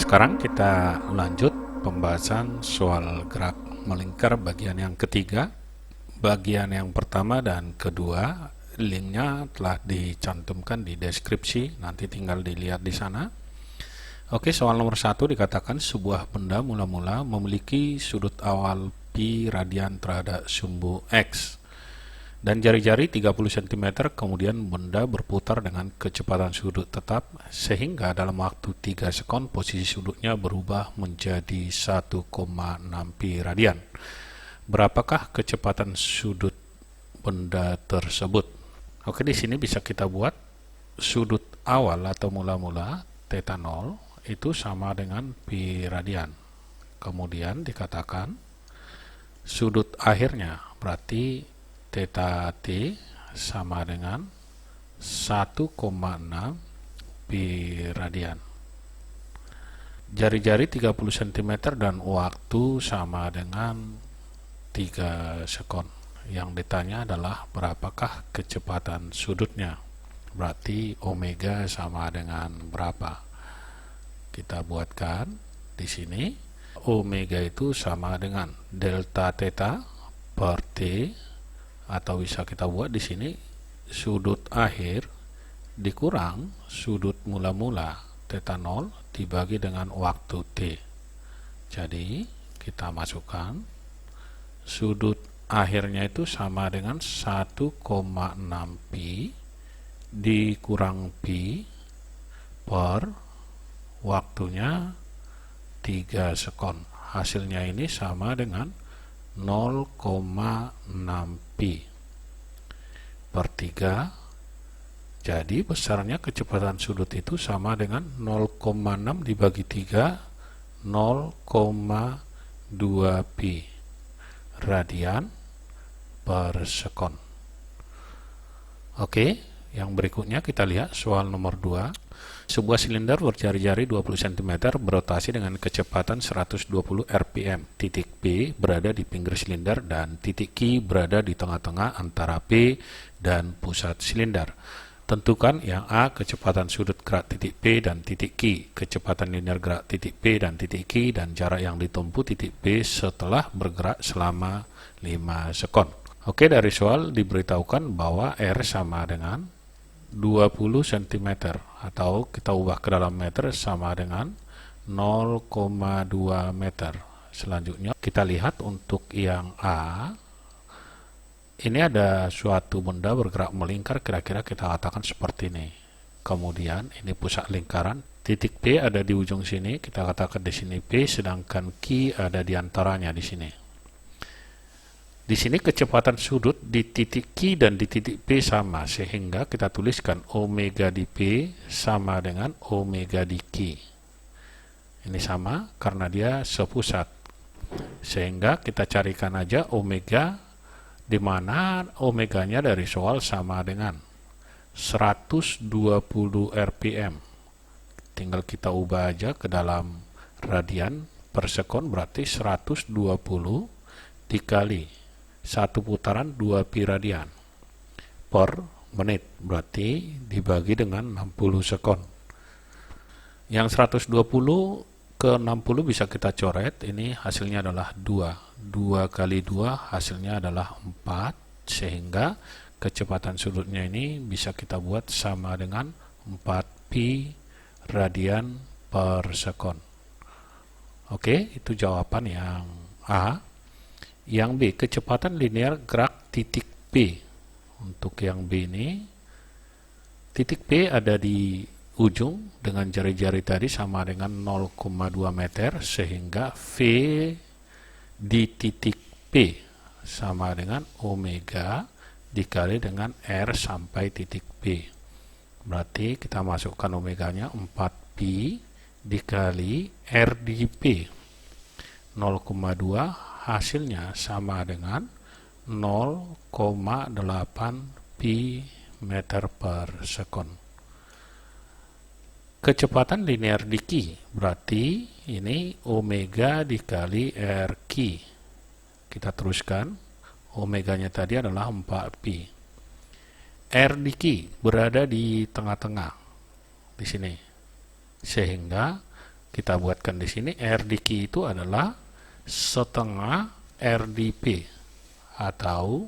Sekarang kita lanjut pembahasan soal gerak melingkar bagian yang ketiga. Bagian yang pertama dan kedua, linknya telah dicantumkan di deskripsi, nanti tinggal dilihat di sana. Oke, soal nomor 1 dikatakan sebuah benda mula-mula memiliki sudut awal pi radian terhadap sumbu X dan jari-jari 30 cm, kemudian benda berputar dengan kecepatan sudut tetap sehingga dalam waktu 3 sekon posisi sudutnya berubah menjadi 1,6 pi radian. Berapakah kecepatan sudut benda tersebut? Oke, di sini bisa kita buat sudut awal atau mula-mula theta 0 itu sama dengan pi radian. Kemudian dikatakan sudut akhirnya berarti theta t sama dengan 1,6 pi radian. Jari-jari 30 cm dan waktu sama dengan 3 sekon. Yang ditanya adalah berapakah kecepatan sudutnya. Berarti omega sama dengan berapa? Kita buatkan di sini. Omega itu sama dengan delta theta per t, atau bisa kita buat di sini sudut akhir dikurang sudut mula-mula theta 0 dibagi dengan waktu t. Jadi kita masukkan sudut akhirnya itu sama dengan 1,6 pi dikurang pi per waktunya 3 sekon. Hasilnya ini sama dengan 0,6 pi per 3. Jadi besarnya kecepatan sudut itu sama dengan 0,6 dibagi 3, 0,2 pi radian per sekon. Oke, yang berikutnya kita lihat soal nomor 2. Sebuah silinder berjari-jari 20 cm berotasi dengan kecepatan 120 rpm. Titik P berada di pinggir silinder dan titik Q berada di tengah-tengah antara P dan pusat silinder. Tentukan yang A kecepatan sudut gerak titik P dan titik Q, kecepatan linear gerak titik P dan titik Q, dan jarak yang ditempuh titik P setelah bergerak selama 5 sekon. Oke, dari soal diberitahukan bahwa R sama dengan 20 cm, atau kita ubah ke dalam meter sama dengan 0,2 meter. Selanjutnya kita lihat untuk yang A. Ini ada suatu benda bergerak melingkar, kira-kira kita katakan seperti ini. Kemudian ini pusat lingkaran, titik P ada di ujung sini, kita katakan di sini P, sedangkan Q ada di antaranya di sini. Di sini kecepatan sudut di titik Q dan di titik P sama, sehingga kita tuliskan omega di P sama dengan omega di Q. Ini sama karena dia sepusat, sehingga kita carikan aja omega, di mana omeganya dari soal sama dengan 120 rpm. Tinggal kita ubah aja ke dalam radian per sekon, berarti 120 dikali satu putaran 2 pi radian per menit, berarti dibagi dengan 60 sekon. Yang 120 ke 60 bisa kita coret, ini hasilnya adalah 2 kali 2 hasilnya adalah 4, sehingga kecepatan sudutnya ini bisa kita buat sama dengan 4 pi radian per sekon. Oke, itu jawaban yang A. Yang B, kecepatan linear gerak titik P. Untuk yang B ini, titik P ada di ujung dengan jari-jari tadi sama dengan 0,2 meter, sehingga V di titik P sama dengan omega dikali dengan R sampai titik P. Berarti kita masukkan omeganya 4 pi dikali R di P 0,2, hasilnya sama dengan 0,8 pi meter per sekon. Kecepatan linear di Q, berarti ini omega dikali RQ. Kita teruskan, omeganya tadi adalah 4 pi. R di Q berada di tengah-tengah di sini, sehingga kita buatkan di sini. R di Q itu adalah setengah R di P, atau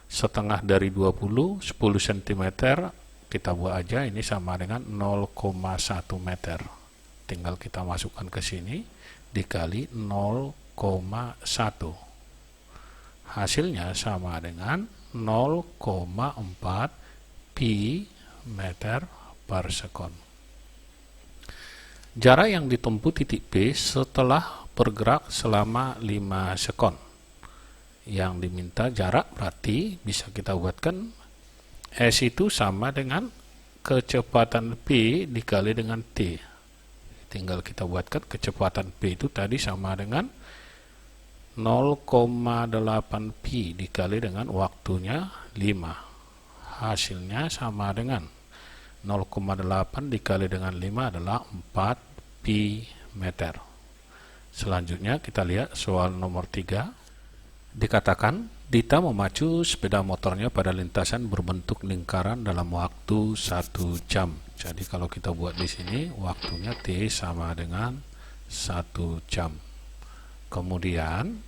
setengah dari 20, 10 cm, kita buat aja ini sama dengan 0,1 meter. Tinggal kita masukkan ke sini, dikali 0,1. Hasilnya sama dengan 0,4 pi meter per sekon. Jarak yang ditempuh titik P setelah bergerak selama 5 sekon. Yang diminta jarak berarti bisa kita buatkan S itu sama dengan kecepatan P dikali dengan T. Tinggal kita buatkan kecepatan P itu tadi sama dengan 0,8 pi dikali dengan waktunya 5. Hasilnya sama dengan 0,8 dikali dengan 5 adalah 4 pi meter. Selanjutnya kita lihat soal nomor 3. Dikatakan Dita memacu sepeda motornya pada lintasan berbentuk lingkaran dalam waktu 1 jam. Jadi kalau kita buat di sini waktunya T sama dengan 1 jam. Kemudian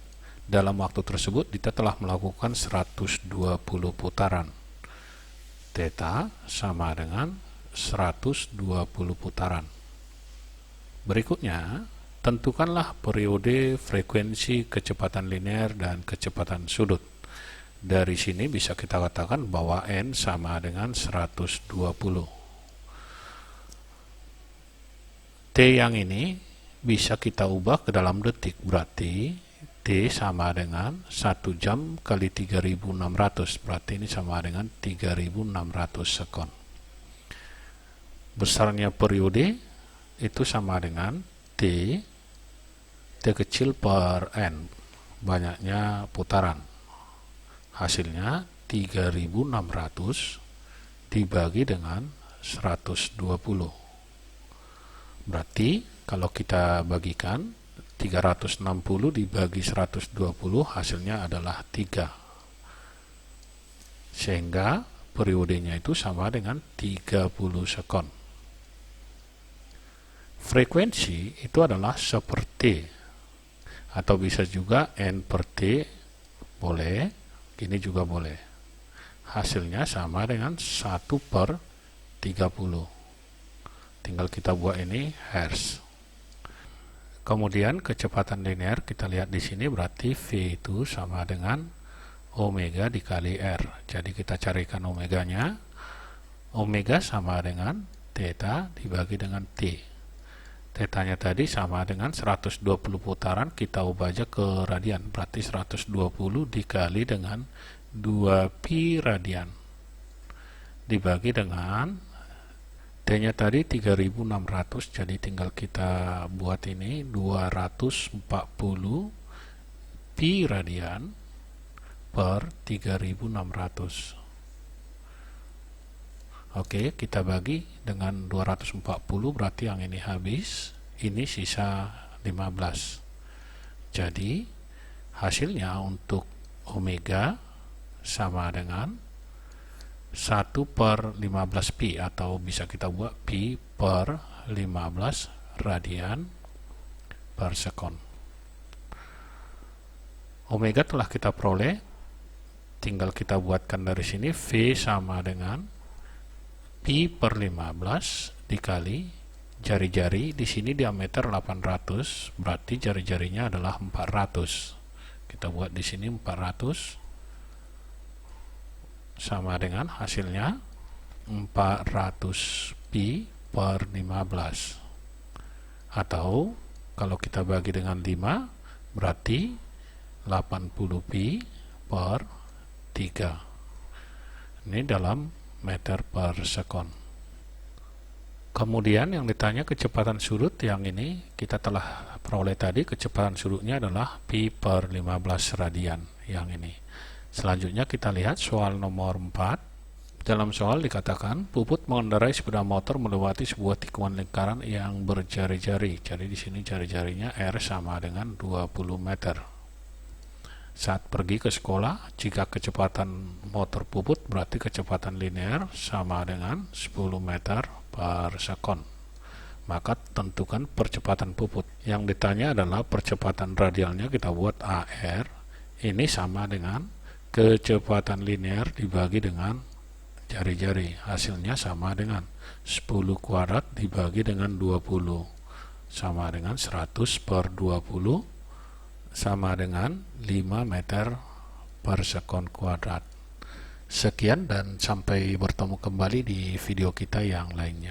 dalam waktu tersebut Dita telah melakukan 120 putaran. Theta sama dengan 120 putaran. Berikutnya, tentukanlah periode, frekuensi, kecepatan linear, dan kecepatan sudut. Dari sini bisa kita katakan bahwa N sama dengan 120. T yang ini bisa kita ubah ke dalam detik, berarti T sama dengan 1 jam kali 3600, berarti ini sama dengan 3600 sekon. Besarnya periode itu sama dengan T kecil per N, banyaknya putaran. Hasilnya 3600 dibagi dengan 120. Berarti kalau kita bagikan 360 dibagi 120 hasilnya adalah 3. Sehingga periodenya itu sama dengan 30 sekon. Frekuensi itu adalah seperti, atau bisa juga N per T, boleh, ini juga boleh. Hasilnya sama dengan 1 per 30. Tinggal kita buat ini hertz. Kemudian kecepatan linear kita lihat di sini, berarti V itu sama dengan omega dikali R. Jadi kita carikan omeganya. Omega sama dengan theta dibagi dengan T. Tetanya tadi sama dengan 120 putaran, kita ubah aja ke radian, berarti 120 dikali dengan 2 pi radian dibagi dengan T-nya tadi 3600, jadi tinggal kita buat ini 240 pi radian per 3600. Oke, kita bagi dengan 240, berarti yang ini habis, ini sisa 15. Jadi hasilnya untuk omega sama dengan 1 per 15 pi, atau bisa kita buat pi per 15 radian per sekon. Omega telah kita peroleh, tinggal kita buatkan dari sini. V sama dengan pi per 15 dikali jari-jari, di sini diameter 800, berarti jari-jarinya adalah 400. Kita buat di sini 400 sama dengan hasilnya 400 pi per 15, atau kalau kita bagi dengan 5 berarti 80 pi per 3. Ini dalam meter per sekon. Kemudian yang ditanya kecepatan sudut, yang ini kita telah peroleh tadi, kecepatan sudutnya adalah pi per 15 radian yang ini. Selanjutnya kita lihat soal nomor 4. Dalam soal dikatakan Puput mengendarai sepeda motor melewati sebuah tikungan lingkaran yang berjari-jari. Jadi di sini jari-jarinya R sama dengan 20 meter. Saat pergi ke sekolah, jika kecepatan motor Puput berarti kecepatan linear sama dengan 10 meter per sekon. maka tentukan percepatan puput. Yang ditanya adalah percepatan radialnya, kita buat AR, ini sama dengan kecepatan linear dibagi dengan jari-jari, hasilnya sama dengan 10 kuadrat dibagi dengan 20, sama dengan 100 per 20, sama dengan 5 meter per sekon kuadrat. Sekian dan sampai bertemu kembali di video kita yang lainnya.